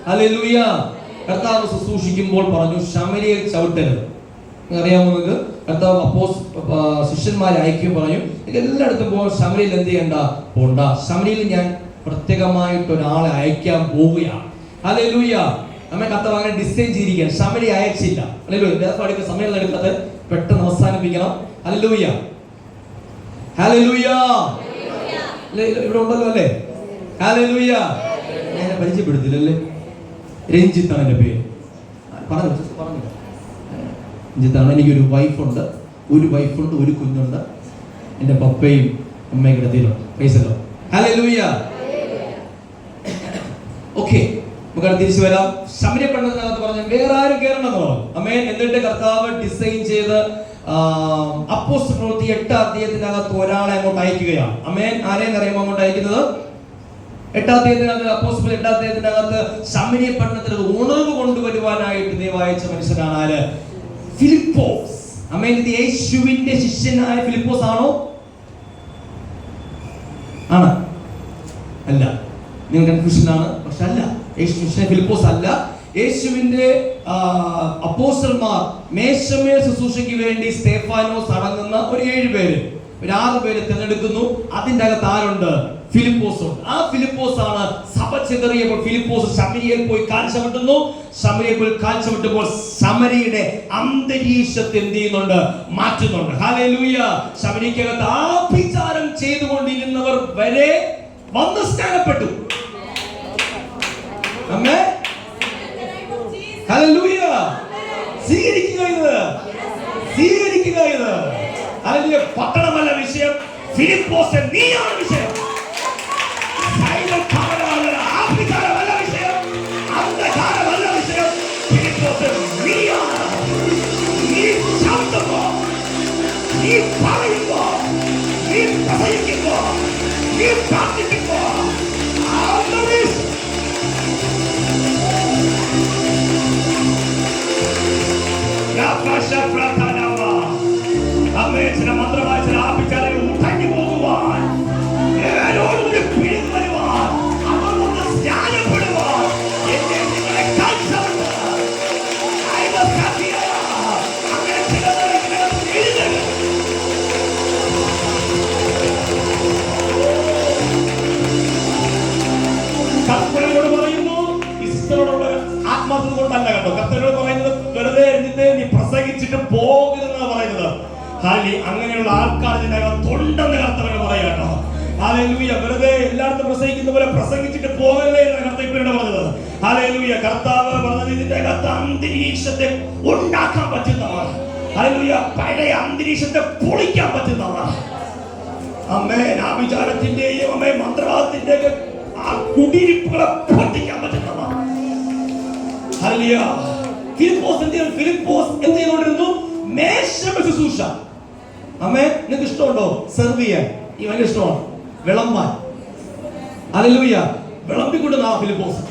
Hallelujah. കർത്താവ് ശുശ്രൂഷിക്കുമ്പോൾ പറഞ്ഞു ശമരിയെ ചവിട്ടരുത്. അറിയാമോ നിങ്ങൾക്ക്? കർത്താവ് ശിഷ്യന്മാരെ അയക്കുകയും പറഞ്ഞു എല്ലായിടത്തും പോകാൻ ശമരിയിൽ എന്ത് ചെയ്യണ്ട, പോണ്ട. ശമരിയിൽ ഞാൻ പ്രത്യേകമായിട്ട് ഒരാളെ അയക്കാൻ പോവുകയാണ്. ഹല്ലേലൂയ. നമ്മെ കർത്താവ് അങ്ങനെ ഡിസൈൻ ചെയ്തിരിക്കുകയാണ്. ശമരി അയച്ചില്ല. ഹല്ലേലൂയ. സമയം എടുക്കാതെ പെട്ടെന്ന് അവസാനിപ്പിക്കണം. ഹല്ലേലൂയ. ഹല്ലേലൂയ. ഇവിടെ ഉണ്ടല്ലോ അല്ലേ? ഹല്ലേലൂയ. ഞാൻ പരിചയപ്പെടുത്തില്ലല്ലേ? രഞ്ജിത്താണ് എൻ്റെ പേര്. പറഞ്ഞില്ല. രഞ്ജിത്താണ്. എനിക്കൊരു വൈഫുണ്ട്, ഒരു കുഞ്ഞുണ്ട്. എൻ്റെ പപ്പയും അമ്മയും കിടത്തിയിലുണ്ട്. പൈസല്ലോ. ഹല്ലേലൂയ. ഓക്കെ, നമുക്ക് തിരിച്ചു വരാം. ശമരിയ പെണ്ണതിനകത്ത് പറഞ്ഞ വേറെ ആരും കയറണമെന്ന് പറഞ്ഞു. അമേൻ. എന്നിട്ട് കർത്താവ് ഡിസൈൻ ചെയ്ത് അപ്പോസ്തല പ്രവൃത്തി 8 അധ്യായത്തിനകത്ത് ഒരാളെ അങ്ങോട്ട് അയക്കുകയാണ്. അമേൻ. ആരെയും അറിയാമോ അങ്ങോട്ട് അയക്കുന്നത്? 8 അധ്യായത്തിനകത്ത്, അപ്പോസ്തല 8 അധ്യായത്തിനകത്ത് ശമരിയ പട്ടണത്തിൽ ഉണർവ് കൊണ്ടുവരുവാനായിട്ട് ദൈവം അയച്ച മനുഷ്യനാണ് ആര്? ഫിലിപ്പോസ്. അമേൻ. ഇത് യേശുവിന്റെ ശിഷ്യനായ ഫിലിപ്പോസ് ആണോ? ആണ്? അല്ല. നിങ്ങൾ കൺഫ്യൂഷൻ ആണ്. പക്ഷെ അല്ല, യേശു ശിഷ്യൻ ഫിലിപ്പോസ് അല്ല. യേശുവിന്റെ അപ്പോസ്തലന്മാർ മേശമേൽ ശുശ്രൂഷയ്ക്ക് വേണ്ടി സ്തേഫാനോസ് അടങ്ങുന്ന ഒരു 7 പേര്, 6 പേര് തിരഞ്ഞെടുക്കുന്നു. അതിൻ്റെ അകത്ത് ആരുണ്ട്? ഫിലിപ്പോസ് ഉണ്ട്. ആ ഫിലിപ്പോസ് ആണ് സഭ ചിതറിയപ്പോൾ ഫിലിപ്പോസ് ശമരിയയിൽ പോയി കാൽ ചവിട്ടുന്നു. ശമരിയയിൽ പോയി കാൽ ചവിട്ടുമ്പോൾ ശമരിയുടെ അന്തരീക്ഷത്തെ എന്ത് ചെയ്യുന്നുണ്ട്? മാറ്റുന്നുണ്ട്. ഹല്ലേലൂയ. ശമരിക്കകത്ത് ആഭിചാരം ചെയ്തുകൊണ്ടിരുന്നവർ വരെ വന്ന് സ്നാനപ്പെട്ടു. ആമേൻ. ഹല്ലേലൂയ. സ്വീകരിക്കുക ഇത്. ഹല്ലേലൂയ. പട്ടണമല്ല വിഷയം, ഫിലിപ്പോസ് നീയാണ് വിഷയം. ആഭിചാരമല്ല വിഷയം, അന്ധകാരമല്ല വിഷയം. ഫിലിപ്പോസ് നീയാണ്. നീ ചവിട്ടുമ്പോ, നീ പറയുമ്പോ, നീ പ്രസംഗിക്കുമ്പോ, നീ പ്രാർത്ഥിക്കുമ്പോ ചില മന്ത്രമായ ചില ആഭിചാരങ്ങൾ ഉടഞ്ഞു പോകുവാൻ, ഏവരോടുകൂടി പിടിച്ചു വരുവാൻ, അവർ ഒന്ന് സ്നാനപ്പെടുവാൻ എന്നെ നിങ്ങളെ കാഴ്ചവെന്ന് അങ്ങനെ കർത്തനോട് പറയുന്നു. ഇസ്തോടുള്ള ആത്മാർത്ഥത കൊണ്ടല്ല കേട്ടോ. കർത്തനോട് പറയുന്നത് വെറുതെ എഴുന്നേറ്റ് നീ പ്രസംഗിച്ചിട്ട് പോകരുതെന്നാണ് പറയുന്നത്. അങ്ങനെയുള്ള ആൾക്കാർ തൊണ്ടെന്ന് കർത്താവ് പറയാ കേട്ടോ. ഹല്ലേലൂയ. വെറുതെ എല്ലായിടത്തും പ്രസംഗിക്കുന്ന പോലെ പ്രസംഗിച്ചിട്ട് പോകല്ലേ എന്ന് കർത്താവ് പറഞ്ഞത്. ഹല്ലേലൂയ. കർത്താവ് പറഞ്ഞത് ഇതിന്റെ അകത്ത് അന്തരീക്ഷത്തെ ഉണ്ടാക്കാൻ പറ്റുന്നവർ. ഹല്ലേലൂയ. പഴയ അന്തരീക്ഷത്തെ പൊളിക്കാൻ പറ്റുന്നവർ. അമ്മേൻ. ആഭിചാരത്തിന്റെയും അമ്മേ മന്ത്രവാദത്തിന്റെയും ആ കുടിയിരിപ്പുകളെ പൊട്ടിക്കാൻ പറ്റുന്നവർ. ഹല്ലേലൂയ. ഫിലിപ്പോസ് എന്ത് ചെയ്തുകൊണ്ടിരുന്നു? മേശമേൽ ശുശ്രൂഷ. അമ്മേ, നിങ്ങൾക്ക് ഇഷ്ടമുണ്ടോ സെർവ് ചെയ്യാൻ? ഈ ഭയങ്കര ഇഷ്ടമാണ് വിളമ്പാൻ. ഹല്ലേലൂയ. വിളമ്പിക്കൊണ്ടുന്ന ഫിലിപ്പോസ്.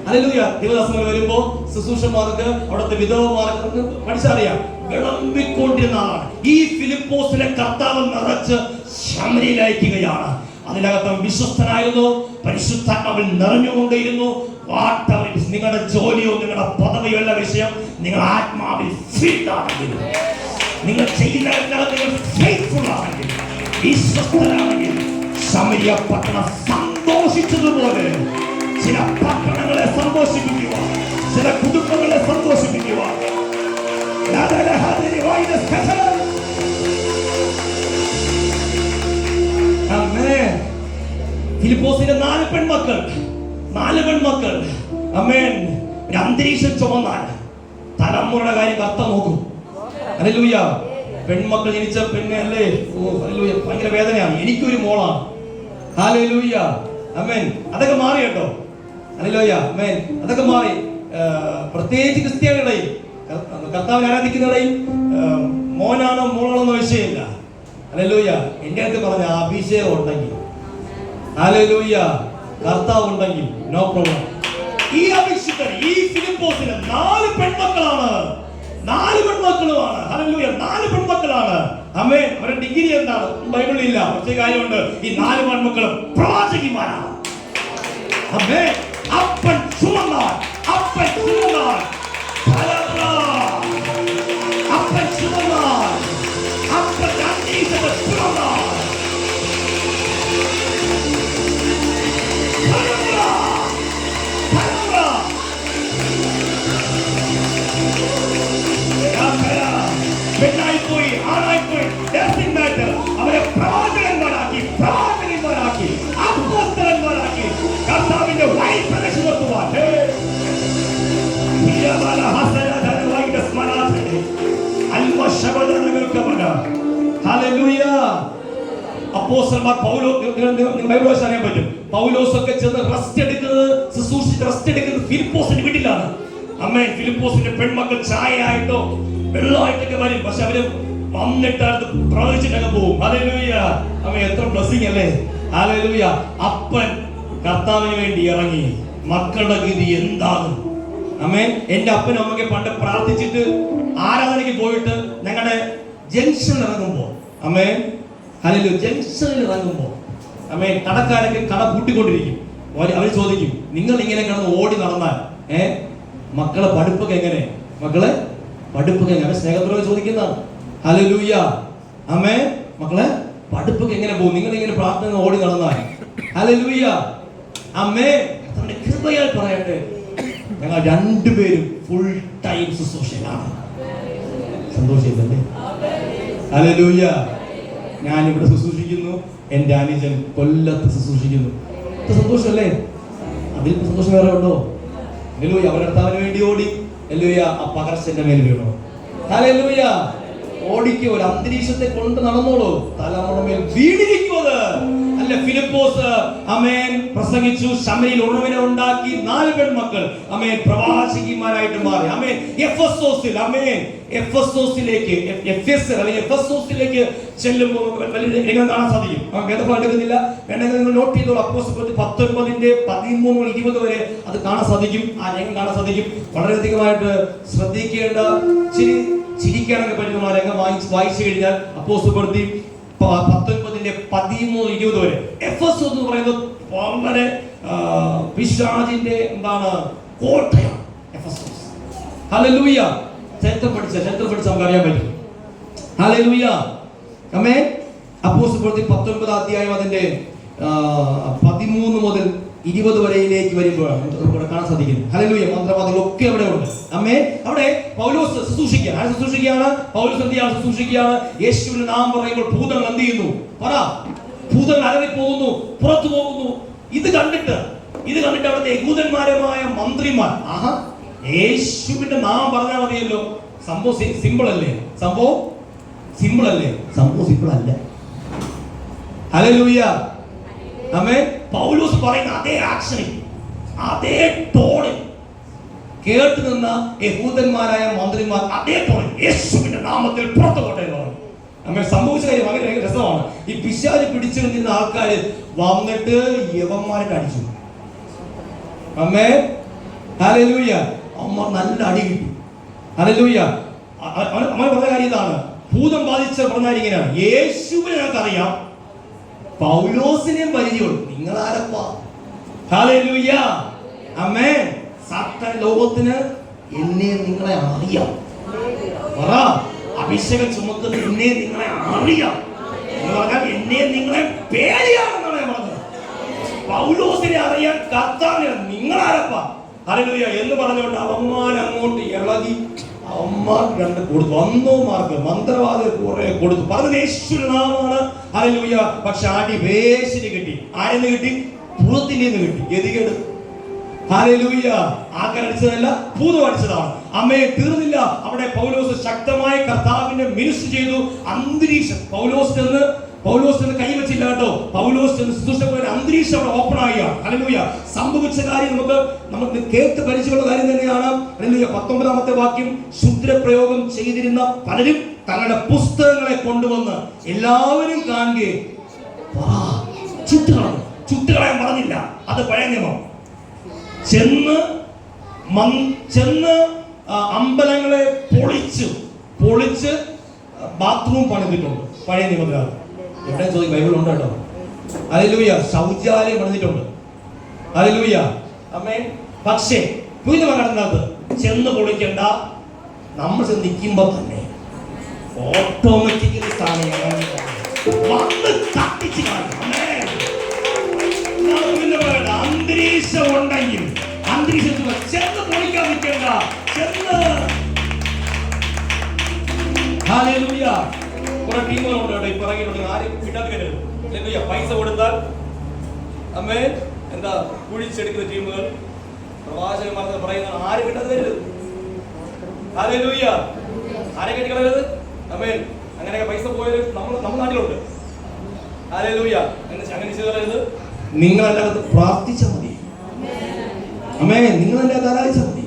ഹല്ലേലൂയ. ദിവസങ്ങൾ വരുമ്പോ ശുശ്രൂഷന്മാർക്ക്, അവിടുത്തെ വിധവമാർക്ക് പഠിച്ചറിയാം, വിളമ്പിക്കൊണ്ടിരുന്ന ആളാണ്. ഈ ഫിലിപ്പോസിനെ കർത്താവ് നിറച്ച് ശമരിയിൽ അയക്കുകയാണ്. അതിനകത്ത് വിശ്വസ്തനായിരുന്നു, പരിശുദ്ധാത്മാവിൽ നിറഞ്ഞുകൊണ്ടേയിരുന്നു. നിങ്ങളുടെ ജോലിയോ നിങ്ങളുടെ പദവിയോ അല്ല വിഷയം. നിങ്ങൾ ആത്മാവിൽ ഫിൽഡ് ആണെങ്കിൽ, നിങ്ങൾ ചെയ്യുന്ന ഫെയ്ത്ത്ഫുൾ ആണെങ്കിൽ, വിശ്വസ്തരാണെങ്കിൽ, ശമരിയ പട്ടണം സന്തോഷിച്ചതുപോലെ ചില പട്ടണങ്ങളെ സന്തോഷിപ്പിക്കുക, ചില കുടുംബങ്ങളെ സന്തോഷിപ്പിക്കുക. ഫിലിപ്പോസിന്റെ 4 പെൺമക്കൾ. അമേൻ. ഒരു അന്തരീക്ഷം ചുമന്നാൽ തലമുറയുടെ കാര്യം കർത്ത നോക്കും. ഹല്ലേലൂയ. പെൺമക്കൾ ജനിച്ച പിന്നെ അല്ലേ, ഹല്ലേലൂയ, ഭയങ്കര വേദനയാണ്. എനിക്കൊരു മോളാണ്. ഹല്ലേലൂയ. അമേൻ. അതൊക്കെ മാറി കേട്ടോ. ഹല്ലേലൂയ. അമേൻ. അതൊക്കെ മാറി. പ്രത്യേകിച്ച് ക്രിസ്ത്യാനികളുടെയും കർത്താവിനെ ആരാധിക്കുന്നവരുടെയും മോനാണോ മോളാണോ വിഷയമില്ല. ഹല്ലേലൂയ. എന്റെ അടുത്ത് പറഞ്ഞ അഭിഷേകം ഉണ്ടെങ്കിൽ, ഹല്ലേലൂയ, കർത്താവ് ഉണ്ടെങ്കിൽ നോ പ്രോബ്ലം. ഈ അഭിഷിക്തൻ, ഈ ഫിലിപ്പോസിന് 4 പെൺമക്കളാണ്. 4 പെൺമക്കളുമാണ്. ഹല്ലേലൂയ. 4 പെൺമക്കളാണ്. ആമേൻ. അവരുടെ ഡിഗ്രി എന്താണ്? ബൈബിളിൽ ഇല്ല. പക്ഷേ കാര്യമുണ്ട്. ഈ 4 പെൺമക്കളും പ്രവാചകിമാരാണ്. ആമേൻ. അപ്പൻ ചുമന്നാൽ അപ്പൻ ചുമന്നാൽ അപ്പൻ ചുമന്നാൽ അപ്പൻ അന്തരീക്ഷത്തെ ചുമന്നാൽ പെണ്ണായിപ്പോയി ആണായിപ്പോയി അവരെ പ്രവാചകന്മാരാക്കി അപ്പോസ്തലന്മാരാക്കി കർത്താവിന്റെ വഴി പ്രദർശിക്കുവാൻ അപ്പോസ്തലന്മാർ പൗലോസ് അറിയാൻ പറ്റും. പൗലോസൊക്കെ ചെന്ന് റെസ്റ്റ് എടുക്കുന്നത് ഫിലിപ്പോസിന്റെ വീട്ടിലാണ്. അമ്മേ, ഫിലിപ്പോസിന്റെ പെൺമക്കൾ ചായയായിട്ടോ വെള്ളമായിട്ടൊക്കെ വരും. പക്ഷെ അവര് വന്നിട്ട് അടുത്ത് പ്രവചിച്ചിട്ടൊക്കെ പോകും. ഹല്ലേലൂയ. അമ്മ, എത്ര ബ്ലെസ്സിംഗ് അല്ലേ. ഹല്ലേലൂയ. അപ്പൻ കർത്താവിന് വേണ്ടി ഇറങ്ങി. മക്കളുടെ ഗതി എന്താകും? അമ്മേ, എന്റെ അപ്പനും അമ്മയ്ക്ക് പണ്ട് പ്രാർത്ഥിച്ചിട്ട് ആരാധനയ്ക്ക് പോയിട്ട് ഞങ്ങളുടെ ജംഗ്ഷനിൽ ഇറങ്ങുമ്പോ, അമ്മേ ഹല്ലേലൂയ, ജംഗ്ഷനിൽ ഇറങ്ങുമ്പോ അമ്മേ, കടക്കാരൊക്കെ കട പൂട്ടിക്കൊണ്ടിരിക്കും. അവര് ചോദിക്കും, നിങ്ങൾ ഇങ്ങനെ കിടന്ന് ഓടി നടന്നാൽ മക്കളെ പഠിപ്പൊക്കെ എങ്ങനെ? മക്കളെ പഠിപ്പൊക്കെ എങ്ങനെ? സ്നേഹത്തോടെ ചോദിക്കുന്നതാണ്. ഹല്ലേലൂയ. അമ്മേ, മക്കളെ പഠിപ്പൊക്കെ എങ്ങനെ പോകും? നിങ്ങൾ ഇങ്ങനെ പ്രാർത്ഥന ഓടി നടന്നാൽ? ഹല്ലേലൂയ. അമ്മേ, കൃപയാൽ പറയട്ടെ, ഞങ്ങൾ രണ്ടുപേരും ഫുൾ ടൈം ശുശ്രൂഷയിലാണ്. സന്തോഷിച്ചല്ലേ? ഹല്ലേലൂയ. ഞാൻ ഇവിടെ ശുശ്രൂഷിക്കുന്നു, എന്റെ അനുജൻ കൊല്ലത്ത് ശുശ്രൂഷിക്കുന്നു. സന്തോഷമല്ലേ? അതിൽ സന്തോഷം വേറെ ഉണ്ടോ? ഹല്ലേലൂയ. അവരുടെ വേണ്ടി ഓടി. ഹല്ലേലൂയ. ആ പകർച്ചന്റെ മേൽ വീണോ? ഹല്ലേലൂയ. ഓടിക്ക് ഒരു അന്തരീക്ഷത്തെ കൊണ്ട് നടന്നോളൂ. തലമുറ മേൽ വീണിരിക്കുന്നത് അല്ല. ഫിലിപ്പോസ് അമേൻ പ്രസംഗിച്ചു. ശമരിയിൽ ഉറവിനെ ഉണ്ടാക്കി 4 പെൺമക്കൾ അമേൻ പ്രവാചകിമാരായിട്ട് മാറി. അമേൻ എഫെസോസിൽ എഫെസോസിലേക്ക് ചെല്ലുമ്പോൾ എങ്ങനെ കാണാൻ സാധിക്കും? വേദഭാഗം എടുക്കുന്നില്ല, വേണമെങ്കിൽ നിങ്ങൾ നോട്ട് ചെയ്തോളൂ. അപ്പോസ്തലപ്രവൃത്തി 19:13-20 വരെ അത് കാണാൻ സാധിക്കും. ആ രംഗം കാണാൻ സാധിക്കും. വളരെയധികമായിട്ട് ശ്രദ്ധിക്കേണ്ട, ചിരിക്കാനൊക്കെ പറ്റുന്ന ആ രംഗം വായിച്ചു കഴിഞ്ഞാൽ അപ്പോസ്തലപ്രവൃത്തി 19:13-20 വരെ. എഫെസോസ് എന്ന് പറയുന്നത് വളരെ പിശാചിന്റെ കോട്ടയം എഫെസോസ്. ഹല്ലേലൂയ. ചരിത്രം പഠിച്ച നമുക്ക് അറിയാൻ പറ്റും. ഹല്ലേലൂയ. ആമേൻ. അപ്പോസ്തലപ്രവൃത്തി 19 അധ്യായം അതിന്റെ 13 മുതൽ 20 വരെയിലേക്ക് വരുമ്പോഴാണ് നമുക്ക് കാണാൻ സാധിക്കുന്നത്. ഹല്ലേലൂയ. മന്ത്രവാദികളൊക്കെ അവിടെ ഉണ്ട്. ആമേൻ. അവിടെ പൗലോസ് ശുശ്രൂഷിക്കുകയാണ്. പൗലോസ് എന്തിയാണ് ശുശ്രൂഷിക്കുകയാണ്? യേശുവിന്റെ നാമം പറയുമ്പോൾ ഭൂതങ്ങൾ എന്ത് ചെയ്യുന്നു? പറ. ഭൂതങ്ങൾ അലറി പോകുന്നു, പുറത്തു പോകുന്നു. ഇത് കണ്ടിട്ട് അവിടുത്തെ യഹൂദന്മാരുമായ മന്ത്രിമാർ, ആഹാ, യേശുവിന്റെ നാമം പറഞ്ഞാൽ മതിയല്ലോ. സംഭവം സിമ്പിൾ അല്ലേ? സംഭവം സിമ്പിൾ അല്ല. ഹല്ലേലൂയ. ആമേൻ. പൗലോസ് പറയുന്ന അതേ ആക്ഷനിൽ, അതേ ടോണിൽ കേട്ടു നിന്ന യഹൂദന്മാരായ മന്ത്രിമാർ അതേ ടോണിൽ യേശുവിന്റെ നാമത്തിൽ പുറത്തു പോട്ടെ എന്ന് പറഞ്ഞു. അമ്മ, സംഭവിച്ച കാര്യം വളരെ രസമാണ്. ഈ പിശാച് പിടിച്ചിരുന്ന ആൾക്കാര് വന്നിട്ട് യവന്മാരെ അടിച്ചു. അമ്മേ, ഹല്ലേലൂയ. അമ്മ നല്ല അടി കിട്ടി. ഹല്ലേലൂയ. അമ്മ പറഞ്ഞ കാര്യം ഇതാണ്. ഭൂതം ബാധിച്ച പറഞ്ഞാൽ ഇങ്ങനെയാണ്: യേശുവിനെ ഞങ്ങൾക്കറിയാം, പൗലോസിനെയും പരിചയമുള്ളൂ, നിങ്ങളാരപ്പാ? ഹല്ലേലൂയ. ആമേൻ. സാത്താൻ ലോകത്തിന് എന്നെ നിങ്ങളെ അറിയാം. പറ. അഭിഷേകം ചുമക്കുന്ന എന്നെ നിങ്ങളെ അറിയാം എന്ന് പറഞ്ഞാൽ എന്നെ നിങ്ങളെ പേടിയാണെന്നാണ് ഞാൻ പറഞ്ഞത്. പൗലോസിനെ അറിയാൻ കർത്താവിനെ നിങ്ങളാരപ്പാ? ഹല്ലേലൂയ എന്ന് പറഞ്ഞുകൊണ്ട് അവന്മാർ അങ്ങോട്ട് ഇളകി അവന്മാർ രണ്ട് കൊടുത്തു. വന്നോമാർക്ക് മന്ത്രവാദികൾ കുറെ കൊടുത്തു. പറഞ്ഞത് യേശുവിന്റെ നാമമാണ്. ഹല്ലേലൂയ. പക്ഷെ അടി വേശിന് കിട്ടി. ആരെന്ന് കിട്ടി? ഭൂതത്തിന്റെ കിട്ടി. ഗതികേട്. ഹല്ലേലൂയ. ആക്കടിച്ചതല്ല, ഭൂതം അടിച്ചതാണ്. അമ്മയെ തീർന്നില്ല. അവിടെ പൗലോസ് ശക്തമായ കർത്താവിന്റെ മിനിസ്റ്റർ ചെയ്തു. അന്തരീക്ഷം പൗലോസ് കൈവച്ചില്ല കേട്ടോ. പൗലോസ് ശുശ്രൂഷയുടെ അന്തരീക്ഷം അവിടെ ഓപ്പൺ ആവുകയാണ്. ഹല്ലേലൂയ. സംഭവിച്ച കാര്യം നമുക്ക് കേട്ട് പരിചയമുള്ള കാര്യം തന്നെയാണ്. ഹല്ലേലൂയ. 19-ാമത്തെ വാക്യം: ശുദ്രപ്രയോഗം ചെയ്തിരുന്ന പലരും തങ്ങളുടെ പുസ്തകങ്ങളെ കൊണ്ടുവന്ന് എല്ലാവരും കാണുകയും ചുറ്റുകളയാൻ പറഞ്ഞില്ല. അത് പഴയ നിയമം. ചെന്ന് അമ്പലങ്ങളെ പൊളിച്ച് ബാത്റൂം പണിതിട്ടുണ്ട് പഴയ നിയമത്തിലാണ്. എവിടെ ചോദിക്കും? ബൈബിളുണ്ട് കേട്ടോ. ഹല്ലേലൂയ. ശൗചാലയം പണിതിട്ടുണ്ട്. ഹല്ലേലൂയ. ആമേൻ. പക്ഷേ പുതിയ പറയുന്നത് ചെന്ന് പൊളിക്കണ്ട, നമ്മൾ ചെന്ന് നിൽക്കുമ്പോ തന്നെ ഓട്ടോമാറ്റിക്കലി വന്ന് തട്ടിച്ച് അന്തരീക്ഷം ഉണ്ടെങ്കിൽ അന്തരീക്ഷത്തിൽ ചെന്ന് പൊളിക്കാൻ നിൽക്കണ്ട, ചെന്ന്. കുറെ ടീമുകളുണ്ട് കേട്ടോ, ഇപ്പൊ ഇറങ്ങിയിട്ടുണ്ട്. ആരും കിട്ടാതെ കരുത്. പൈസ കൊടുത്താൽ അമ്മേ എന്താ കുഴിച്ചെടുക്കുന്ന ടീമുകൾ, പ്രവാചകന്മാർ പറയുന്ന ആരും കിട്ടാതെ കരുത്. ഹല്ലേലൂയ. ആരെ കെട്ടിക്കളരുത്. അമ്മേ അങ്ങനെയൊക്കെ പൈസ പോയാലും നമ്മുടെ നാട്ടിലുണ്ട്. ഹല്ലേലൂയ. അങ്ങനെ ചെയ്ത് കളയരുത്. നിങ്ങളല്ലാതെ പ്രാർത്ഥിച്ചാൽ മതി. അമ്മേ നിങ്ങളല്ലാതെ ആരാധിച്ചാൽ മതി.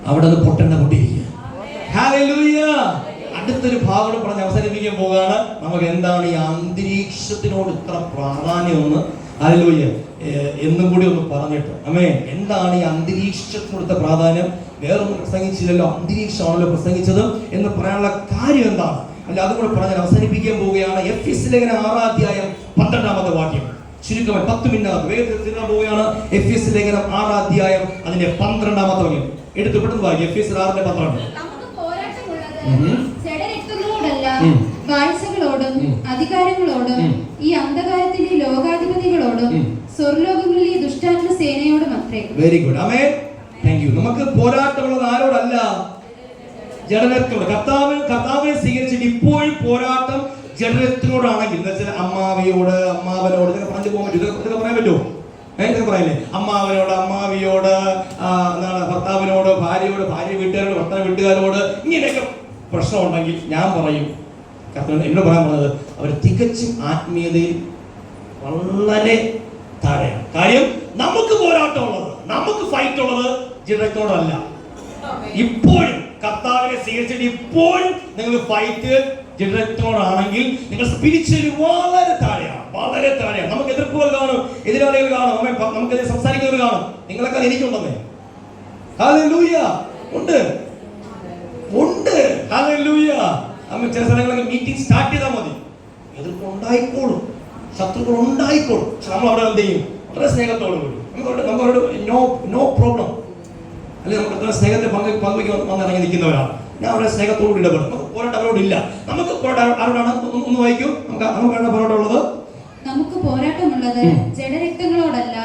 അവിടെ നിന്ന് പൊട്ടേണ്ട പൊട്ടിയിരിക്കുക. ഹല്ലേലൂയ. അടുത്തൊരു ഭാഗം പറഞ്ഞ് അവസാനിപ്പിക്കാൻ പോവുകയാണ്. നമുക്ക് എന്താണ് ഈ അന്തരീക്ഷത്തിനോട് ഇത്ര പ്രാധാന്യമെന്ന് ഹല്ലേലൂയ എന്നും കൂടി ഒന്ന് പറഞ്ഞിട്ട്, അമ്മേ എന്താണ് ഈ അന്തരീക്ഷത്തിനോടുത്ത പ്രാധാന്യം? വേറൊന്നും പ്രസംഗിച്ചില്ലല്ലോ, അന്തരീക്ഷമാണല്ലോ പ്രസംഗിച്ചത് എന്ന് പറയാനുള്ള കാര്യം എന്താണ്? അല്ല അതുകൂടെ പറഞ്ഞ് അവസാനിപ്പിക്കാൻ പോവുകയാണ്. എഫെസ്യർ ലേഖനം 6-12 വാക്യം ചുരുക്കമായി 10 മിനിറ്റ് വേഗത്തിൽ തീർക്കാൻ പോവുകയാണ്. എഫെസ്യർ ലേഖനം 6 അതിന്റെ 12 വാക്യം എടുത്ത് പെട്ടെന്ന് വായിക്കും. എഫെസ്യർ 6:12. വാഴ്ചകളോടും അധികാരങ്ങളോടും ഈ അന്ധകാരത്തിന്റെ ലോകാധിപതികളോടും സ്വർലോകങ്ങളിലെ ദുഷ്ടാത്മ സേനയോടും അത്രേ. Very good. Amen. Thank you. നമുക്ക് പോരാട്ടമുള്ളത് ആരോടല്ല? ജഡനത്തോട്. കർത്താവിനെ സ്വീകരിച്ചിട്ട് ഇപ്പോഴും പോരാട്ടം ജഡനത്തിനോടാണെങ്കിൽ, എന്ന് വെച്ചാൽ അമ്മാവിയോട്, അമ്മാവനോട്, ഇതൊക്കെ പറഞ്ഞു പോകാൻ പറ്റും. ഇതൊക്കെ പറയാൻ പറ്റുമോ? ഇതൊക്കെ പറയില്ലേ? അമ്മാവനോട്, അമ്മാവിയോട്, എന്താണ് ഭർത്താവിനോട്, ഭാര്യയോട്, ഭാര്യ വീട്ടുകാരോട്, ഭർത്താവ് വീട്ടുകാരോട്, ഇങ്ങനെയൊക്കെ പ്രശ്നം ഉണ്ടെങ്കിൽ ഞാൻ പറയും, കർത്താവ് എന്നോട് പറയാൻ പറഞ്ഞത് അവർ തികച്ചും ആത്മീയതയിൽ വളരെ താഴെയാണ്. കാര്യം നമുക്ക് പോരാട്ടം ഉള്ളത്, നമുക്ക് ഫൈറ്റ് ഉള്ളത് ജഡത്തോടല്ല. ഇപ്പോഴും കർത്താവിനെ സ്വീകരിച്ചിട്ട് ഇപ്പോഴും നിങ്ങൾക്ക് ഫൈറ്റ് ജഡത്തോടാണെങ്കിൽ നിങ്ങൾ സ്പിരിച്വലി വളരെ താഴെയാണ്, വളരെ താഴെയാണ്. നമുക്ക് എതിർപ്പുകൾ കാണും, എതിരാളികൾ കാണും, നമുക്കെതിരെ സംസാരിക്കുന്നവർ കാണും. നിങ്ങളെക്കാൾ എനിക്കുണ്ടെന്നേ. ഹല്ലേലൂയ. ഉണ്ട് ഉണ്ട്. ഹല്ലേലൂയ. ചില സ്ഥലങ്ങളൊക്കെ മീറ്റിംഗ് സ്റ്റാർട്ട് ചെയ്താൽ മതി, എതിർപ്പ് ഉണ്ടായിക്കോളും, ശത്രുക്കൾ ഉണ്ടായിക്കോളും. പക്ഷെ നമ്മൾ അവിടെ എന്ത് ചെയ്യും? വളരെ സ്നേഹത്തോട് കൂടി നമുക്കവരോട് നോ പ്രോബ്ലം. അല്ലെങ്കിൽ നമുക്ക് എത്ര സ്നേഹത്തെ പങ്കുവയ്ക്കാൻ വന്നിറങ്ങി നിൽക്കുന്നവരാണ്. ഞാൻ അവരുടെ സ്നേഹത്തോട് ഇടപെടും. നമുക്ക് പോരാട്ടം അവരോടില്ല. നമുക്ക് പോരാട്ടം ആരോടാണ്? ഒന്ന് വായിക്കൂ. നമുക്ക് പോരാട്ടം ഉള്ളത്, നമുക്ക് പോരാട്ടമുള്ളത് ജഡരക്തങ്ങളോടല്ല,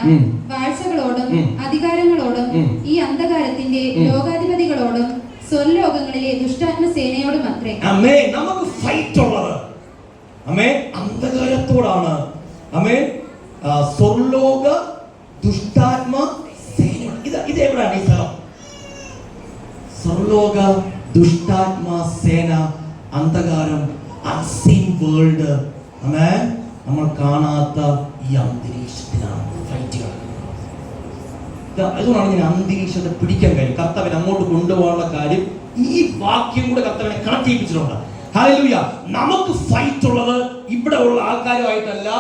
വാഴ്ചകളോടും അധികാരങ്ങളോടും ഈ അന്ധകാരത്തിന്റെ ലോകാധിപതികളോടും സ്വർലോകങ്ങളിലെ ദുഷ്ടാത്മ സേനയോടും അത്രേ. അമ്മേ നമുക്ക് ഫൈറ്റ് ഉള്ളത് അമ്മേ അന്ധകാരത്തോടാണ്. അമ്മേ സ്വർലോക ദുഷ്ടാത്മ സേന. ഇത് എവിടെയാണ് ഈ സ്ഥലം? സ്വർലോക ദുഷ്ടാത്മ സേന, അന്ധകാരം, അൺസീൻ വേൾഡ്. അമ്മേ നമ്മൾ കാണാത്ത ഈ അന്തരീക്ഷത്തിലാണ് ഫൈറ്റുകൾ. അതുകൊണ്ടാണ് ഞാൻ അന്തരീക്ഷത്തെ പിടിക്കാൻ കാര്യം, കർത്താവിനെ അങ്ങോട്ട് കൊണ്ടുപോകാനുള്ള കാര്യം ഈ വാക്യം കൂടെ കർത്താവിനെ കണക്ട് ചെയ്യിപ്പിച്ചിട്ടുണ്ട്. ഹല്ലേലൂയ. നമുക്ക് ഫൈറ്റ് ഉള്ളത് ഇവിടെ ഉള്ള ആൾക്കാരുമായിട്ടല്ല,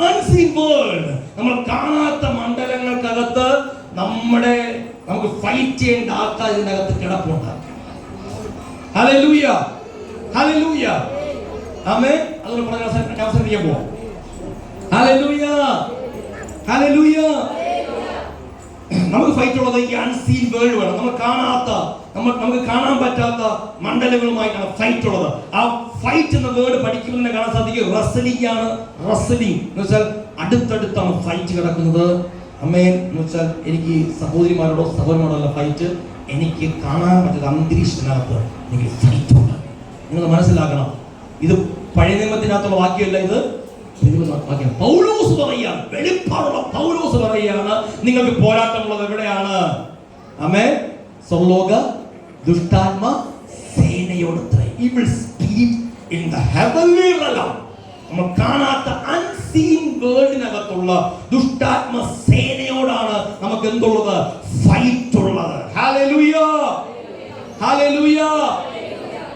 അൺസീൻ വേൾഡ്, നമ്മൾ കാണാത്ത മണ്ഡലങ്ങൾക്കകത്ത് നമുക്ക് ഫൈറ്റ് ചെയ്യേണ്ട ആൾക്കാർ ഇതിനകത്ത് കിടപ്പുണ്ട്. ഹല്ലേലൂയ. ഹല്ലേലൂയ. ആമേൻ. അതുകൊണ്ട് പറഞ്ഞ അവസരം പോവാം. ഹല്ലേലൂയ. ഹല്ലേലൂയ. നമുക്ക് ഫൈറ്റ് ഉള്ളത് ഈ അൺസീൻ വേൾഡ് വേണം. നമുക്ക് കാണാൻ പറ്റാത്ത മണ്ഡലങ്ങളുമായിട്ടാണ് ഫൈറ്റ് ഉള്ളത്. ആ ഫൈറ്റ് എന്ന വേർഡ് പഠിക്കുമ്പോൾ തന്നെ കാണാൻ സാധിക്കും. റെസ്ലിംഗ് ആണ്. റെസ്ലിംഗ് എന്ന് വെച്ചാൽ അടുത്തടുത്താണ് ഫൈറ്റ് കിടക്കുന്നത്. അമ്മേൻ എന്ന് വെച്ചാൽ എനിക്ക് സഹോദരിമാരോടോ സഹോദരനോടല്ല ഫൈറ്റ്, എനിക്ക് കാണാൻ പറ്റുന്ന അന്തരീക്ഷത്തിനകത്ത് എനിക്ക് ഫൈറ്റ് ഉണ്ട്. നിങ്ങൾ മനസ്സിലാക്കണം, ഇത് പഴയ നിയമത്തിനകത്തുള്ള വാക്യമല്ല, ഇത് പൗലോസ് പറയുകയാണ്, വെളിപ്പാടുള്ള പൗലോസ് പറയുകയാണ്, നിങ്ങൾക്ക് പോരാട്ടമുള്ളത് എവിടെയാണ്? ആമേൻ. സ്വർലോക ദുഷ്ടാത്മ സേനയോടത്രേ. Evil spirit in the heavenly realm. നമ്മൾ കാണാത്ത അൺസീൻ വേൾഡിനകത്തുള്ള ദുഷ്ടാത്മ സേനയോടാണ് നമുക്ക് എന്തുള്ളത്? ഫൈറ്റ് ഉള്ളത്. ഹല്ലേലൂയ. ഹല്ലേലൂയ.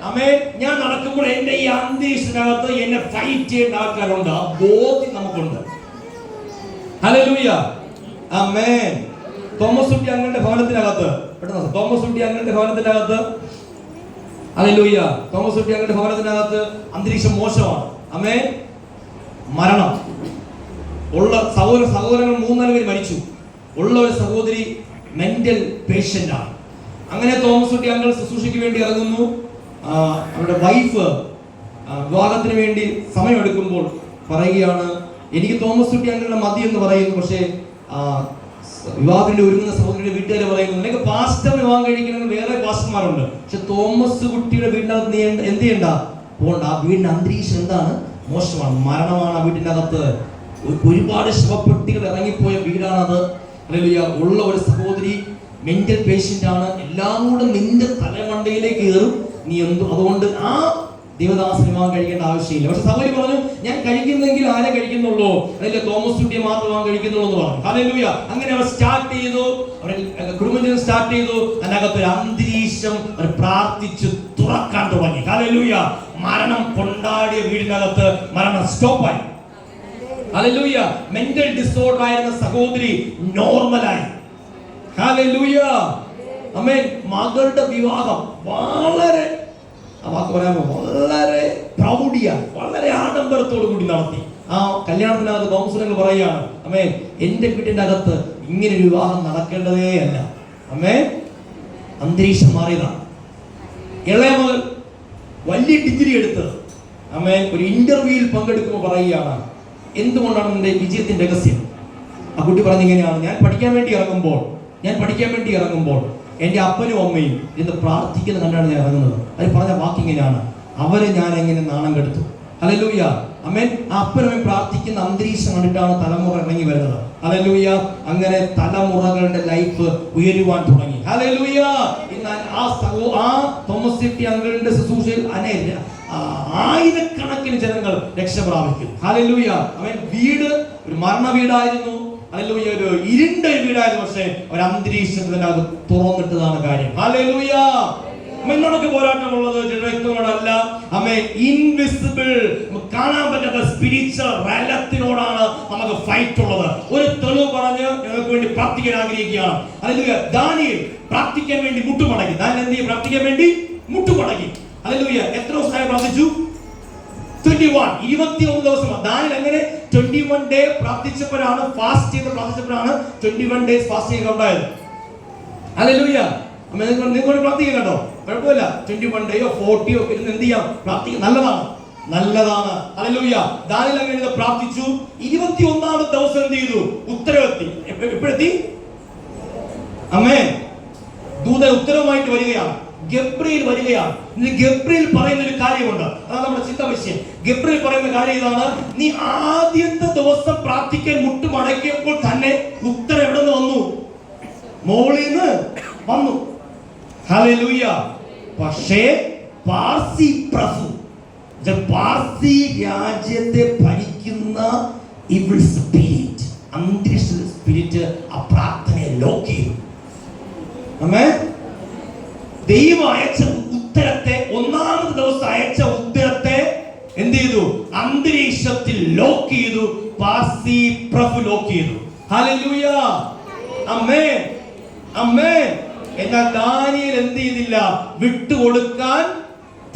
ആമേൻ. ഞാൻ നടക്കുമ്പോൾ എന്റെ ഈ അന്തരീക്ഷത്തിനകത്ത് എന്നെ ഫൈറ്റ് ചെയ്യേണ്ട ആൾക്കാരുണ്ട്. ആ ബോധ്യം നമുക്കുണ്ട്. ഹല്ലേലൂയ. ആമേൻ. തോമസ് കുട്ടി അങ്ങളുടെ ഭവനത്തിനകത്ത് ഹല്ലേലൂയ. തോമസ് കുട്ടി അങ്ങളുടെ ഭവനത്തിനകത്ത് അന്തരീക്ഷം മോശമാണ്. ആമേൻ. മരണം ഉള്ള സഹോദരങ്ങൾ 3-4 പേര് മരിച്ചു. ഉള്ള ഒരു സഹോദരി മെന്റൽ പേഷ്യന്റ് ആണ്. അങ്ങനെ തോമസ് കുട്ടി അങ്കിൾ ശുശ്രൂഷയ്ക്ക് വേണ്ടി ഇറങ്ങുന്നു. അവരുടെ വൈഫ് വിവാഹത്തിന് വേണ്ടി സമയമെടുക്കുമ്പോൾ പറയുകയാണ്, എനിക്ക് തോമസ് കുട്ടി അങ്കിളിന്റെ മതി എന്ന് പറയുന്നു. പക്ഷേ വിവാഹത്തിന് ഒരുങ്ങുന്ന സഹോദരിയുടെ വീട്ടുകാർ പറയുന്നു, നിനക്ക് പാസ്റ്റർ വിവാഹം കഴിക്കണമെങ്കിൽ വേറെ പാസ്റ്റർമാരുണ്ട്, പക്ഷെ തോമസ് കുട്ടിയുടെ വീടിനകത്ത് നീ എന്ത് ചെയ്യണ്ട, പോകണ്ട. ആ വീടിന്റെ അന്തരീക്ഷം എന്താണ്? മോശമാണ്, മരണമാണ് ആ വീടിന്റെ അകത്ത്. ഒരുപാട് ശവപ്പെട്ടികൾ ഇറങ്ങിപ്പോയ വീടാണത്. ഹല്ലേലൂയ. ഉള്ള ഒരു സഹോദരി മെന്റൽ പേഷ്യന്റ് ആണ്. എല്ലാം കൂടെ നിന്റെ തലമണ്ടയിലേക്ക് കയറും. നീ അതുകൊണ്ട് ആ ദേവദാസൻ വിവാഹം കഴിക്കേണ്ട ആവശ്യമില്ല. പക്ഷെ സഹോദരി പറഞ്ഞു, ഞാൻ കഴിക്കുന്നെങ്കിൽ ആരെ കഴിക്കുന്നുള്ളൂ, അതിലെ തോമസ് കുട്ടിയെ മാത്രം വിവാഹം കഴിക്കുന്നുള്ളൂ എന്ന് പറഞ്ഞു. ഹല്ലേലൂയ. അങ്ങനെ അവർ സ്റ്റാർട്ട് ചെയ്തു, കുടുംബജീവിതം സ്റ്റാർട്ട് ചെയ്തു. അതിനകത്തൊരു അന്തരീക്ഷം അവർ പ്രാർത്ഥിച്ച് തുറക്കാൻ തുടങ്ങി. ഹല്ലേലൂയ. മരണം കൊണ്ടാടിയ വീടിനകത്ത് മരണം സ്റ്റോപ്പായി. ഹല്ലേലൂയ. മെന്റൽ ഡിസോർഡർ ആയിരുന്ന സഹോദരി നോർമലായി. ഹല്ലേലൂയ. ആമേൻ. മകളുടെ വിവാഹം വളരെ വളരെ പ്രൗഢിയാണ്, വളരെ ആഡംബരത്തോടു കൂടി നടത്തി. ആ കല്യാണത്തിനകത്ത് തോമസ് പറയുകയാണ്, അമ്മേ എന്റെ വീട്ടിന്റെ അകത്ത് ഇങ്ങനെ ഒരു വിവാഹം നടക്കേണ്ടതേ അല്ല. അമ്മേ അന്തരീക്ഷം മാറിയതാണ്. ഇളയ മകൾ വലിയ ഡിഗ്രി എടുത്ത് അമ്മേ ഒരു ഇന്റർവ്യൂവിൽ പങ്കെടുക്കുമ്പോൾ പറയുകയാണ്, എന്തുകൊണ്ടാണ് നിന്റെ വിജയത്തിന്റെ രഹസ്യം? ആ കുട്ടി പറഞ്ഞിങ്ങനെയാണ്, ഞാൻ പഠിക്കാൻ വേണ്ടി ഇറങ്ങുമ്പോൾ എൻ്റെ അപ്പനും അമ്മയും ഇന്ന് പ്രാർത്ഥിക്കുന്നത് കണ്ടാണ് ഞാൻ ഇറങ്ങുന്നത്. അത് പറഞ്ഞ വാക്കിങ്ങനെയാണ്, അവരെ ഞാൻ എങ്ങനെ നാണം കെടുത്തു. ഹല്ലേലൂയ. ആമേൻ. ആ അപ്പനും പ്രാർത്ഥിക്കുന്ന അന്തരീക്ഷം കണ്ടിട്ടാണ് തലമുറ ഇറങ്ങി വരുന്നത്. ഹല്ലേലൂയ. അങ്ങനെ തലമുറകളുടെ ലൈഫ് ഉയരുവാൻ തുടങ്ങി. ഹല്ലേലൂയ. എന്നാൽ ആ തോമസ് കുട്ടി അങ്കിളിന്റെ ശുശ്രൂഷയിൽ ആയിരക്കണക്കിന് ജനങ്ങൾ രക്ഷ പ്രാപിക്കും. ഹല്ലേലൂയ. ആമേൻ. വീട് ഒരു മരണ വീടായിരുന്നു. ഹല്ലേലൂയ. ഒരു ഇരുണ്ട വീടായിരുന്നു. പക്ഷേ ഒരു അന്തരീക്ഷത്തിനകത്ത് തുറന്നിട്ടതാണ് കാര്യം. ഹല്ലേലൂയ. നമുക്ക് പോരാട്ടമുള്ളത് ജഡരക്തങ്ങളോടല്ല, അമ്മേ ഇൻവിസിബിൾ കാണാൻ പറ്റാത്ത സ്പിരിച്വൽ റലത്തിനോടാണ് നമുക്ക് ഫൈറ്റ് ഉള്ളത്. ഒരു തെളിവ് പറഞ്ഞ് ഞങ്ങൾക്ക് വേണ്ടി പ്രാർത്ഥിക്കാൻ ആഗ്രഹിക്കുകയാണ്. ഹല്ലേലൂയ. ദാനിയേൽ പ്രാർത്ഥിക്കാൻ വേണ്ടി മുട്ടുമടക്കി. ദാനിയേൽ എന്ത് ചെയ്യും? പ്രാർത്ഥിക്കാൻ വേണ്ടി മുട്ടുമടക്കി. ഹല്ലേലൂയ. എത്ര ദിവസമായി പ്രാർത്ഥിച്ചു? 21 ദിവസം. ദാനിയേൽ അങ്ങനെ 21 ഡേ പ്രാർത്ഥിച്ചപ്പോഴാണ്, ഫാസ്റ്റ് ചെയ്ത് പ്രാർത്ഥിച്ചപ്പോഴാണ് 21 ഡേയ്സ് ഫാസ്റ്റ് ചെയ്യുക ഉണ്ടായത്. ഹല്ലേലൂയ. നിങ്ങൾ പ്രാർത്ഥിക്കുക കേട്ടോ, കുഴപ്പമില്ല. 21 ഡേയോ 40 ഒക്കെ എന്ത് ചെയ്യാം, പ്രാർത്ഥിക്കുക. നല്ലതാണ്. ഹല്ലേലൂയ. ദാനിയേൽ അങ്ങനെ പ്രാർത്ഥിച്ചു. 21ാമത്തെ ദിവസം എന്ത് ചെയ്തു? ഉത്തരവെത്തി. എപ്പോഴെത്തി? ആമേൻ. ദൂതൻ ഉത്തരവുമായിട്ട് വരികയാണ്. ഗബ്രിയേൽ വരികയാണ്. ഗബ്രിയേൽ പറയുന്ന ഒരു കാര്യമുണ്ട്, അതാണ് നമ്മുടെ ചിന്ത വിഷയം. ഗബ്രിയേൽ പറയുന്ന കാര്യം ഇതാണ്, നീ ആദ്യത്തെ ദിവസം പ്രാർത്ഥിക്കാൻ മുട്ടുമടക്കിയപ്പോൾ തന്നെ ഉത്തരം എവിടെ നിന്ന് വന്നു? മോളിൽ നിന്ന് വന്നു. ഹല്ലേലൂയ. പക്ഷേ പാർസി പ്രഭു, പാർസി രാജ്യത്തെ ഭരിക്കുന്ന ഇവിൾ സ്പിരിറ്റ്, അന്തരീക്ഷ സ്പിരിറ്റ് ആ പ്രാർത്ഥനയെ ലോക്ക് ചെയ്തു. ആമേൻ. ദൈവം അയച്ച ഉത്തരത്തെ, ഒന്നാമത്തെ ദിവസം അയച്ച ഉത്തരത്തെ എന്ത് ചെയ്തു? അന്തരീക്ഷത്തിൽ ലോക്ക് ചെയ്തു. പാർസി പ്രഭു ലോക്ക് ചെയ്തു. ഹല്ലേലൂയ. ആമേൻ. ആമേൻ. എന്നാൽ ദാനിയേൽ എന്ത് ചെയ്തില്ല? വിട്ടുകൊടുക്കാൻ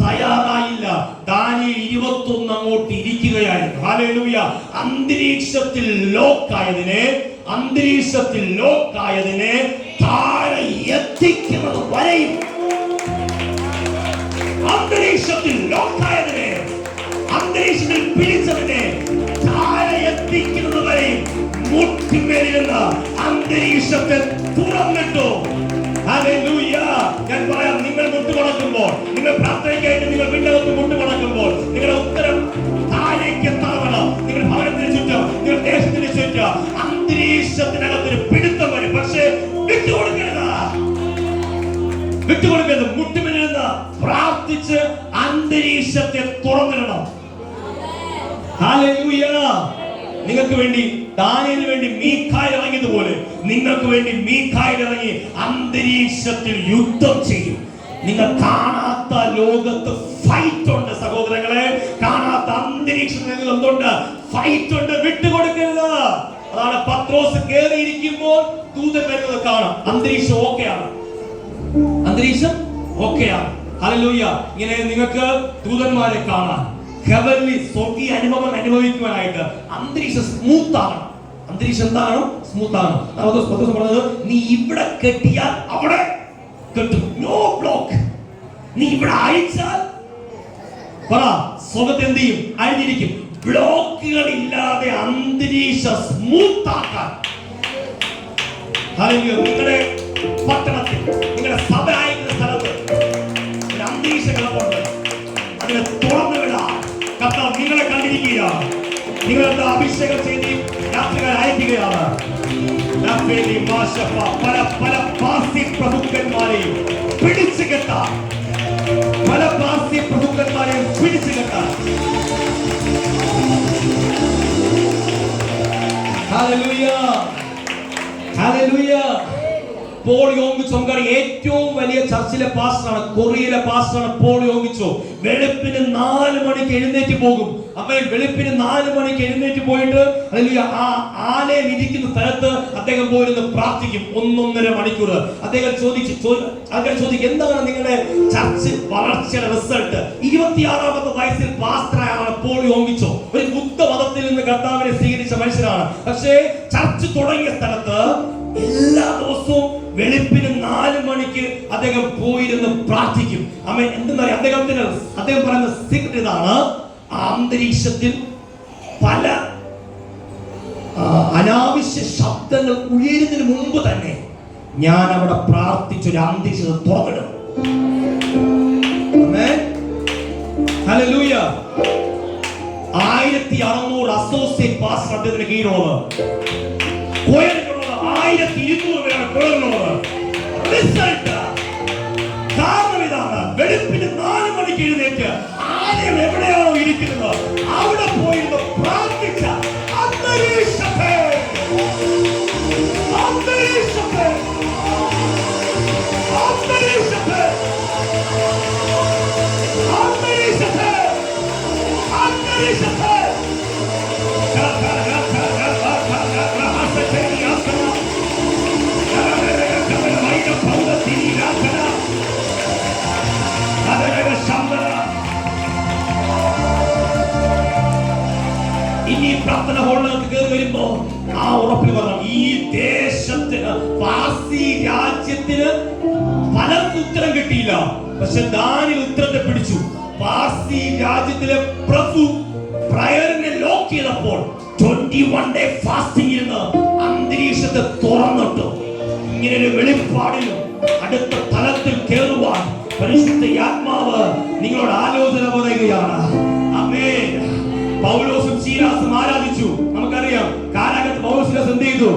തയ്യാറായില്ല. ദാനിയേൽ 21 അങ്ങോട്ട് ഇരിക്കുകയായിരുന്നു. ഹല്ലേലൂയ. അന്തരീക്ഷത്തിൽ ലോക്കായതിനെ താഴെ എത്തിക്കുന്നത് വരെയും, അന്തരീക്ഷത്തിൽ പിടിച്ചതിനെ താഴെ എത്തിക്കുന്നത് വരെയും മുട്ടുമേലിരുന്ന അന്തരീക്ഷത്തെ തുറന്നിട്ടു. ഹല്ലേലൂയ. ഞാൻ പറയാം, നിങ്ങൾ മുട്ടുമടക്കുമ്പോൾ, നിങ്ങൾ പ്രാർത്ഥനയ്ക്കായിട്ട് നിങ്ങൾ വീട്ടിനകത്ത് മുട്ടുമടക്കുമ്പോൾ, നിങ്ങളുടെ ഉത്തരം താഴേക്ക് എത്താവണം. നിങ്ങൾ ഭവനത്തിന് ചുറ്റും, നിങ്ങൾ ദേശത്തിന് ചുറ്റും അന്തരീക്ഷത്തിനകത്തൊരു പിടുത്തം വരും. പക്ഷേ വിട്ടുകൊടുക്കരുത്. മുട്ടുമേലിരുന്ന പ്രാർത്ഥിച്ച് അന്തരീക്ഷത്തെ തുറന്നിടണം. ഹല്ലേലൂയ. നിങ്ങൾക്ക് വേണ്ടി ദാനിയേലിന് വേണ്ടി മീഖായേൽ ഇറങ്ങിയതുപോലെ നിങ്ങൾക്ക് വേണ്ടി മീഖായേൽ ഇറങ്ങി അന്തരീക്ഷത്തിൽ യുദ്ധം ചെയ്യും. നിങ്ങൾ കാണാത്ത ലോകത്ത് ഫൈറ്റ് ഉണ്ട് സഹോദരങ്ങളെ. കാണാത്ത അന്തരീക്ഷത്തിൽ എന്തുണ്ട്? ഫൈറ്റ് ഉണ്ട്. വിട്ടുകൊടുക്കരുത്. അതാണ് പത്രോസ് കേറിയിരിക്കുമ്പോൾ ദൂതൻ വരുന്നത് കാണാം. അന്തരീക്ഷം ഓക്കെയാണ്. ഹല്ലേലൂയ. ഇങ്ങനെ നിങ്ങൾക്ക് ദൂതന്മാരെ കാണാൻ, ഹെവൻലി സ്വർഗീയ അനുഭവം അനുഭവിക്കുവാനായിട്ട് അന്തരീക്ഷം സ്മൂത്ത് ആകണം. അന്തരീക്ഷം എന്താണ്? സ്മൂത്ത് ആണ്. പറഞ്ഞത് നീ ഇവിടെ കെട്ടിയാൽ അവിടെ കെട്ടും. No block. നീ ഇവിടെ അയച്ചാൽ പറ സ്വർഗ്ഗത്തിൽ എന്ത് ചെയ്യും? അഴിഞ്ഞിരിക്കും. ബ്ലോക്കുകൾ ഇല്ലാതെ അന്തരീക്ഷം സ്മൂത്ത് ആക്കാൻ നിങ്ങളുടെ പട്ടണത്തിൽ, നിങ്ങളുടെ സഭ അയക്കുന്ന സ്ഥലത്ത് ഒരു അന്തരീക്ഷം കിടപ്പുണ്ട്. അതിനെ തുറന്നു വിടാൻ കർത്താവ് നിങ്ങളെ കണ്ടിരിക്കുകയാണ്. നിങ്ങളുടെ അഭിഷേകം ചെയ്ത് രാത്രികൾ അയക്കുകയാണ്. പല പല പാർസി പ്രഭുക്കന്മാരെയും പിടിച്ചു കെട്ടാൻ, പല പാർസി പ്രഭുക്കന്മാരെയും പിടിച്ചു കെട്ടാൻ. Hallelujah, hallelujah. പോൾ യോങ്ങിച്ചോ ഏറ്റവും വലിയ ചർച്ചിലെ പാസ്റ്ററാണ്, കൊറിയയിലെ പാസ്റ്ററാണ് പോൾ യോങ്ങിച്ചോ. വെളുപ്പിന് 4 മണിക്ക് എഴുന്നേറ്റ് പോകും. അവൻ വെളുപ്പിന് 4 മണിക്ക് എഴുന്നേറ്റ് പോയിട്ട് ആ ആലയം ഇരിക്കുന്ന സ്ഥലത്ത് അദ്ദേഹം പോയിരുന്ന് പ്രാർത്ഥിക്കും 1.5 മണിക്കൂർ. അദ്ദേഹം ചോദിക്കും എന്താണ് നിങ്ങളുടെ ചർച്ച് വളർച്ചയുടെ റിസൾട്ട്? 26-ാമത്തെ വയസ്സിൽ പാസ്റ്ററാണ് പോൾ യോങ്ങിച്ചോ. ഒരു ബുദ്ധമതത്തിൽ നിന്ന് കർത്താവിനെ സ്വീകരിച്ച മനുഷ്യനാണ്. പക്ഷേ ചർച്ച് തുടങ്ങിയ സ്ഥലത്ത് എല്ലാ ദിവസവും വെളുപ്പിന് 4 മണിക്ക് അദ്ദേഹം പോയിരുന്ന് പ്രാർത്ഥിക്കും. ആമേൻ. എന്തെന്നറിയാം, അദ്ദേഹം പറയുന്ന സീക്രട്ട് ഇതാണ്: അന്തരീക്ഷത്തിൽ പല അനാവശ്യ ശബ്ദങ്ങൾ ഉയരുന്നതിന് മുമ്പ് തന്നെ ഞാൻ അവിടെ പ്രാർത്ഥിച്ചൊരു അന്തരീക്ഷത്തെ തുറന്നിടും. ആമേൻ, ഹല്ലേലൂയ. 1600 അസോസിയേറ്റ് പാസ്റ്റർ അദ്ദേഹത്തിന് കീഴിലുള്ളത്. 1200 പേരാണ് കൊള്ളുന്നത്. കാരണം ഇതാണ്: വെളുപ്പിന് 4 മണിക്ക് എഴുന്നേറ്റ് ആലയം എവിടെയാണോ ഇരിക്കുന്നത് അവിടെ പോയിരുന്ന് പ്രാർത്ഥിച്ച അന്തരീക്ഷത്തെ അന്തരീക്ഷത്തെ അന്തരീക്ഷത്തെ അന്തരീക്ഷത്തെ അന്തരീക്ഷത്തെ ഇനി പ്രാർത്ഥന ഹോളിനകത്ത് കയറി വരുമ്പോ ആ ഉറപ്പിൽ പറഞ്ഞു, ഈ ദേശത്തിന്, പാർസി രാജ്യത്തിന് പലർക്കും ഉത്തരം കിട്ടിയില്ല. പക്ഷെ ദാനിയേൽ ഉത്തരത്തെ പിടിച്ചു. പാർസി രാജ്യത്തിലെ പ്രഭു പ്രയറിനെ ലോക്ക് ചെയ്തപ്പോൾ 21 ഡേ ഫാസ്റ്റിംഗ് ഇരുന്ന് അന്തരീക്ഷത്തെ തുറന്നിട്ടു. ഇങ്ങനെ ഒരു വെളിപ്പാടിലും അടുത്ത തലത്തിൽ കയറുവാൻ പരിശുദ്ധ ആത്മാവ് നിങ്ങളോട് ആലോചന പറയുകയാണ്. ആമേൻ. പൗലോസും ശീലാസും ആരാധിച്ചു. നമുക്കറിയാം കാരാഗ്രഹത്തിൽ പൗലോസ് ശീലാസ് എന്ത് ചെയ്തു?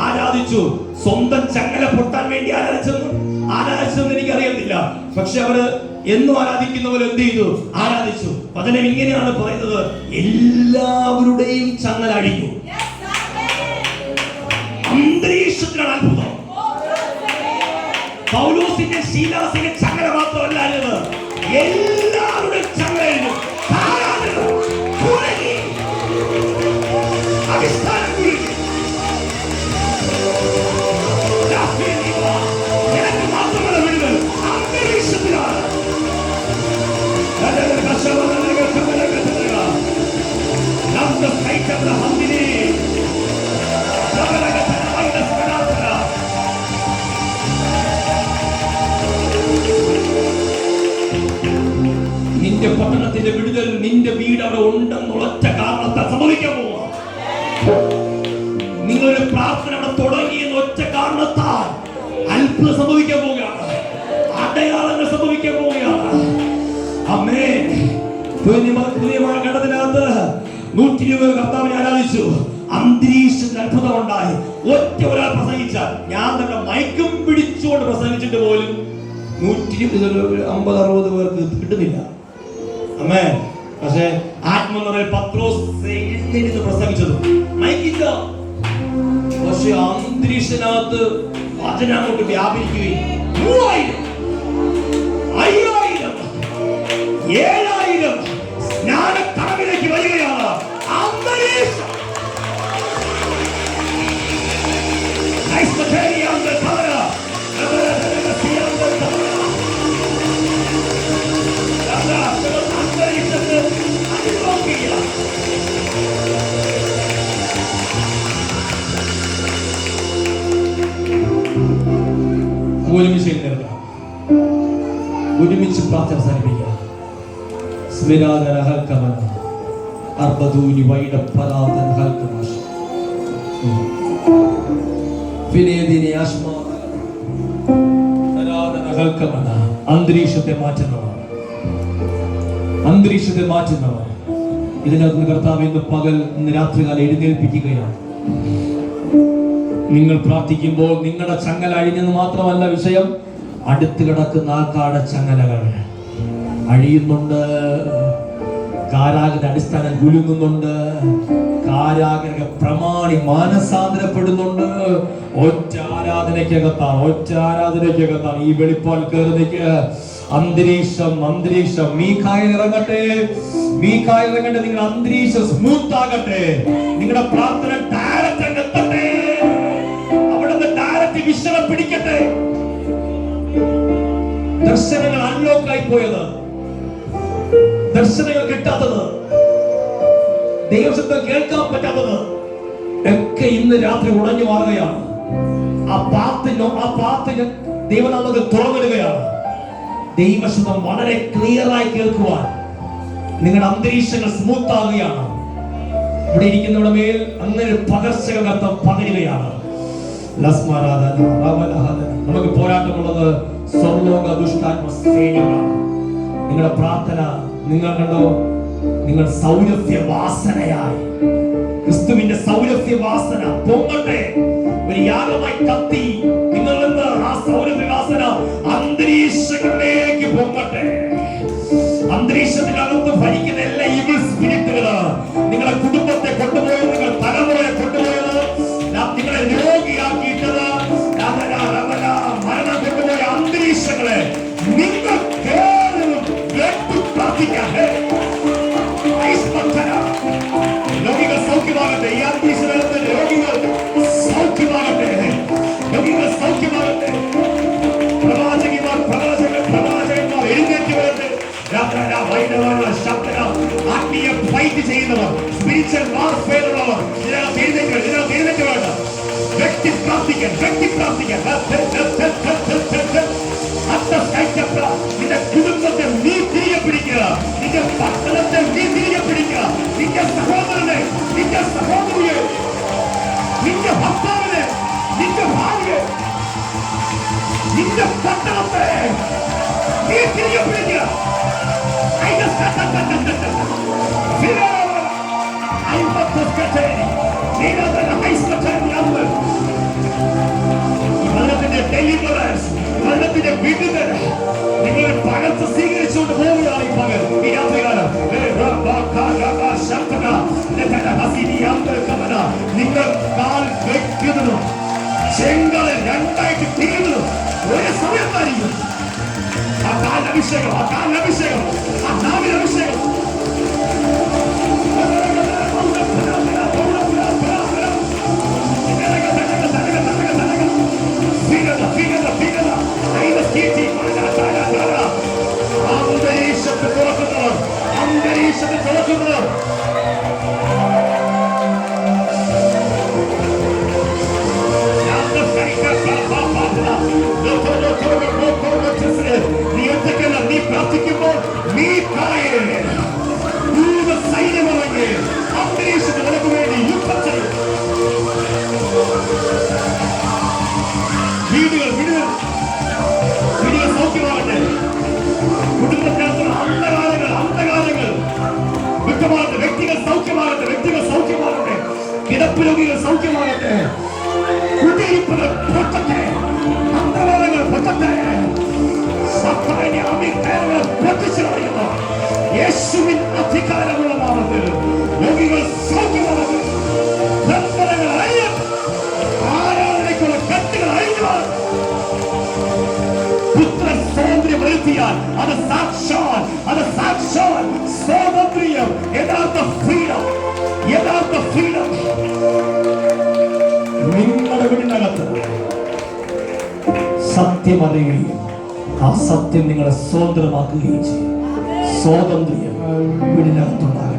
ആരാധിച്ചു. സ്വന്തം ചങ്ങല പൊട്ടാൻ വേണ്ടി ആരാധിച്ചെന്ന് എനിക്കറിയത്തില്ല. പക്ഷെ അവര് എന്നും ആരാധിക്കുന്ന പോലെ എന്ത് ചെയ്തു? ആരാധിച്ചു. വചനം ഇങ്ങനെയാണ് പറയുന്നത്: എല്ലാവരുടെയും ചങ്ങല അഴിഞ്ഞു. അന്തരീക്ഷത്തിലാണ് അത്ഭുതം. പൗലോസിന്റെ ശീലാസിന്റെ ചങ്ങല മാത്രമല്ല അഴിഞ്ഞത്, എല്ലാവരുടെയും ചങ്ങല അഴിഞ്ഞു. അടിസ്ഥാനം എനിക്ക് മാത്രമല്ല വിടുന്നത്, അന്തരീക്ഷത്തിലാണ്. നിന്റെ പട്ടണത്തിന്റെ വിടുതൽ നിന്റെ വീട് അവിടെ ഉണ്ടെന്നുള്ള ഒറ്റ കാരണത്താൽ സംഭവിക്കാൻ പോവുക. നിങ്ങളുടെ പ്രാർത്ഥന അവിടെ തുടങ്ങിയെന്ന ഒറ്റ കാരണത്താൽ അത്ഭുതം സംഭവിക്കാൻ പോവുകയാണ്. അടയാളങ്ങൾ സംഭവിക്കാൻ പോവുകയാണ്. ആമേൻ. പുതിയ ഘട്ടത്തിനകത്ത് 120 കർത്താവിനെ ആരാധിച്ചു. അന്തരീക്ഷത്തിൽ അത്ഭുതം ഉണ്ടായി. ഒറ്റ ഒരാൾ പ്രസംഗിച്ചാൽ, ഞാൻ തന്നെ മയക്കം പിടിച്ചുകൊണ്ട് പ്രസംഗിച്ചിട്ട് പോലും 150-60 പേർക്ക് കിട്ടുന്നില്ല. ആമേൻ. പക്ഷേ ആത്മനിറവിൽ പത്രോസ് എഴുന്നേറ്റ് പ്രസംഗിച്ചത് മയക്കില്ല. പക്ഷെ അന്തരീക്ഷത്തിനകത്ത് വചനം അങ്ങോട്ട് വ്യാപിക്കുകയും 3000, 5000, 7000 സ്നാനക്കടവിലേക്ക് വരികയാണ്. അന്തരീക്ഷം അന്തരീക്ഷത്തിൽ ഒരുമിച്ച് എഴുന്നേൽക്കാം, ഒരുമിച്ച് പ്രാർത്ഥന അവസാനിപ്പിക്കാം. അന്തരീക്ഷത്തെ മാറ്റുന്നവർ, അന്തരീക്ഷത്തെ മാറ്റുന്നവർ. ഇതിനകത്ത് കർത്താവ് ഇന്ന് പകൽ, ഇന്ന് രാത്രികാലം എഴുന്നേൽപ്പിക്കുകയാണ്. നിങ്ങൾ പ്രാർത്ഥിക്കുമ്പോൾ നിങ്ങളുടെ ചങ്ങല അഴിഞ്ഞെന്ന് മാത്രമല്ല വിഷയം, അടുത്ത് കിടക്കുന്ന ആൾക്കാരുടെ ചങ്ങലകൾ അഴിയുന്നുണ്ട്. കാരാഗ്രഹ അടിസ്ഥാനം കുലുങ്ങുന്നുണ്ട്. കാരാഗ്രഹ പ്രമാണി മാനസാന്തരപ്പെടുന്നുണ്ട്. ഒറ്റ ആരാധനയ്ക്കകത്താണ്, ഒറ്റ ആരാധനയ്ക്കകത്താണ് ഈ വെളിപ്പാൽ കയറുന്നേക്ക്. അന്തരീക്ഷം മീഖായേൽ ഇറങ്ങട്ടെ, മീഖായേൽ ഇറങ്ങട്ടെ. നിങ്ങളുടെ അന്തരീക്ഷം സ്മൂത്ത് ആകട്ടെ. നിങ്ങളുടെ പ്രാർത്ഥന ഡയറക്റ്റ് എത്തട്ടെ. അവിടുന്ന് ഡയറക്റ്റ് വിശ്രമം പിടിക്കട്ടെ. ദർശനങ്ങൾ അൺലോക്ക് ആയി പോയത്, ദർശനങ്ങൾ കിട്ടാത്തത്, ദൈവശബ്ദം കേൾക്കാൻ പറ്റാത്തത് ഒക്കെ ഇന്ന് രാത്രി ഉടഞ്ഞു മാറുകയാണ്. ആ പാത്തിന് ദൈവം നമുക്ക് തുറന്നിടുകയാണ്. ദൈവശബ്ദം വളരെ ക്ലിയർ ആയി കേൾക്കുവാൻ നിങ്ങളുടെ അന്തരീക്ഷങ്ങൾ സ്മൂത്ത് ആകുകയാണ്. ഇവിടെ ഇരിക്കുന്നവരുടെ മേൽ അങ്ങനെ ഒരു പകർച്ചകർത്തം പകരുകയാണ്. നമുക്ക് പോരാട്ടമുള്ളത് സ്വർലോക ദുഷ്ടാത്മ സേനകളാണ്. നിങ്ങളുടെ പ്രാർത്ഥന നിങ്ങൾ കണ്ടോ, നിങ്ങൾ സൗരഭ്യ വാസനയായി, ക്രിസ്തുവിന്റെ സൗരഭ്യ വാസന പൊങ്ങട്ടെ. ഒരു യാഗമായി കത്തി നിങ്ങൾ ആ സൗരഭ്യ വാസന അന്തരീക്ഷങ്ങളിലേക്ക് പൊങ്ങട്ടെ. അന്തരീക്ഷത്തിനകത്ത് ഭരിക്കുന്ന എല്ലാ ഈവിൾ സ്പിരിറ്റുകള്, നിങ്ങളുടെ കുടുംബത്തെ കൊണ്ടുപോയത്, നിങ്ങളുടെ തലമുറയെ കൊണ്ടുപോയത്, നിങ്ങളെ രോഗിയാക്കിയിട്ടത്, മരണം കൊണ്ടുപോയ അന്തരീക്ഷങ്ങളെ നിങ്ങൾ രോഗികൾ സൗഖ്യമാകട്ടെ. ഈ അന്തരീക്ഷത്തിൽ രോഗികൾ സൗഖ്യമാകട്ടെ, രോഗികൾ സൗഖ്യമാകട്ടെ. പ്രവാചകന്മാർ എഴുന്നേറ്റ് വരട്ടെ. ആത്മീയ ഫൈറ്റ് ചെയ്യുന്നവർ, സ്പിരിച്വൽ വാർഫെയർ ഉള്ളവർ എഴുന്നേറ്റ് വേണ്ട. വ്യക്തി പ്രാർത്ഥിക്കാൻ നിന്റെ കുടുംബത്തെ നീ തിരികെ പിടിക്കുക, നിന്റെ പട്ടണത്തെ നീ തിരികെ പിടിക്കുക, നിന്റെ സഹോദരനെ, നിന്റെ സഹോദരിയെ, നിന്റെ ഭർത്താവിനെ, നിന്റെ ഭാര്യയെ, നിന്റെ പട്ടണത്തെ നീ തിരികെ പിടിക്കുക. വെള്ളത്തിന്റെ ഡെലിവറൻസ്, വെള്ളത്തിന്റെ വിടുതൽ നിങ്ങൾ പകർത്ത് സ്വീകരിച്ചുകൊണ്ട് പോവുകയാണ് ഈ പകൽ, ഈ രാത്രികാലം. നിങ്ങൾ കാൽ വെക്കുന്നതും ചെങ്കളെ രണ്ടായിട്ട് തിരിയുന്നതും ഒരേ സമയത്തായിരിക്കും. ആ കാലഭിഷേകം, ആ കാലഭിഷേകം, ആ നാവിലഭിഷേകം. അന്തരീക്ഷത്തെ തുറക്കുന്നവർ, അന്തരീക്ഷത്തെ തുറക്കുന്നവർ. നീ ഒറ്റയ്ക്കല്ല, നീ പ്രാർത്ഥിക്കുമ്പോൾ നീ സൈന്യമിറങ്ങി അന്തരീക്ഷത്തിൽ നിനക്ക് വേണ്ടി യുദ്ധം ചെയ്യും. വീടുകൾ സൗഖ്യമാകട്ടെ. കുടുംബത്തിനകത്തുള്ള അന്ധകാരങ്ങൾ വിട്ടുമാകട്ടെ. വ്യക്തികൾ സൗഖ്യമാകട്ടെ. കിടപ്പ് രോഗികൾ സൗഖ്യമാകട്ടെ. കുടിയിരിപ്പുകൾ പൊട്ടട്ടെ. അന്ധകാരങ്ങൾ പൊട്ടട്ടെ. പൊട്ടിച്ചു കളയുന്നു യേശുവിൻ അധികാരമുള്ള നാമത്തിൽ. രോഗികൾ സൗഖ്യമാകട്ടെ. ബന്ധനങ്ങൾ അഴിയും. ആരാധനയ്ക്കുള്ള കെട്ടുകൾ അഴിഞ്ഞു. പുത്രൻ സ്വാതന്ത്ര്യം വരുത്തിയാൽ അത് സാക്ഷാൽ സ്വാതന്ത്ര്യം, യഥാർത്ഥ ഫ്രീഡം. നിങ്ങളുടെ വീടിനകത്ത് സത്യം അറിയുകയും ആ സത്യം നിങ്ങളെ സ്വതന്ത്രമാക്കുകയും ചെയ്യും. സ്വാതന്ത്ര്യം വീടിനകത്തുണ്ടാകും.